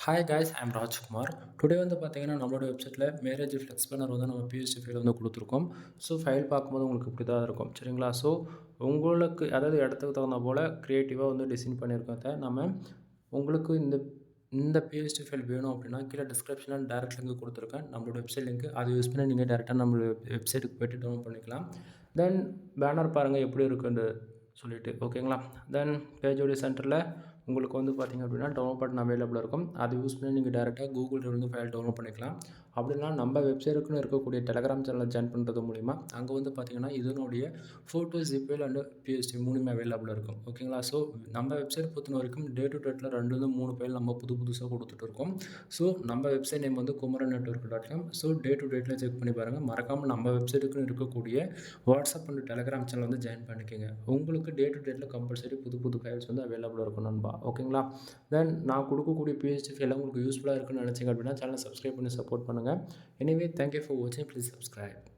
Hi guys I'm Rajkumar. Today வந்து பார்த்தீங்கன்னா நம்மளோட வெப்சைட்டில் மேரேஜ் ஃப்ளெக்ஸ் பேனர் வந்து நம்ம பிஎஸ்டி ஃபைல் வந்து கொடுத்துருக்கோம். ஸோ ஃபைல் பார்க்கும்போது உங்களுக்கு இப்படி தான் இருக்கும் சரிங்களா. ஸோ உங்களுக்கு அதாவது இடத்துக்கு தகுந்த போல் க்ரியேட்டிவாக வந்து டிசைன் பண்ணியிருக்கிறத நம்ம உங்களுக்கு இந்த பிஎஸ்டி ஃபைல் வேணும் அப்படின்னா கீழே டிஸ்கிரிப்ஷனில் டேரக்ட் லிங்க் கொடுத்துருக்கேன், நம்மளோட வெப்சைட் லிங்க். அதை யூஸ் பண்ணி நீங்கள் டேரெக்டாக நம்மளோட வெப்சைட்டுக்கு போய்ட்டு டவுன்லோட் பண்ணிக்கலாம். தென் பேனர் பாருங்கள் எப்படி இருக்குன்னு சொல்லிட்டு ஓகேங்களா. தென் பேஜோடைய சென்டரில் உங்களுக்கு வந்து பார்த்திங்க அப்படின்னா டவுன்லோட் பட்டன் அவைலபிளாக இருக்கும். அதை யூஸ் பண்ணி நீங்கள் டேரெக்டாக கூகுள்லேருந்து ஃபைல் டவுன்லோட் பண்ணிக்கலாம். அப்படின்னா நம்ம வெப்சைட்டுக்குன்னு இருக்கக்கூடிய டெலகிராம் சேனலை ஜாயின் பண்ணுறது மூலிமா அங்கே வந்து பார்த்திங்கன்னா இதனுடைய ஃபோட்டோ ஜிபேல் அண்ட் பிஎஸ்டி மூணுமே அவைலபிளாக இருக்கும் ஓகேங்களா. ஸோ நம்ம வெப்சைட் பொறுத்த வரைக்கும் டே டு டேட்டில் 2-3 ஃபைல் நம்ம புதுசாக கொடுத்துட்டு இருக்கோம். ஸோ நம்ம வெப்சைட் நேம் வந்து குமரன் நெட்வொர்க்.com. ஸோ டே டு டேட்டில் செக் பண்ணி பாருங்கள். மறக்காமல் நம்ம வெப்சைட்டுக்குன்னு இருக்கக்கூடிய வாட்ஸ்அப் அண்ட் டெலகிராம் சேனல் வந்து ஜாயின் பண்ணிக்கோங்க. உங்களுக்கு டே டு டேட்டில் கம்பல்சரி புது ஃபைல்ஸ் வந்து அவைலபிளாக இருக்கும் நண்பா ஓகேங்களா. தென் நான் கொடுக்கக்கூடிய பிஹெச்டி ஃபைல் உங்களுக்கு யூஸ்ஃபுல்லாக இருக்குன்னு நினச்சிங்க அப்படின்னா சேனலை சப்ஸ்கிரைப் பண்ணி சப்போர்ட் பண்ணுங்கள். எனிவே தேங்க்யூ ஃபார் வாட்சிங். Please subscribe.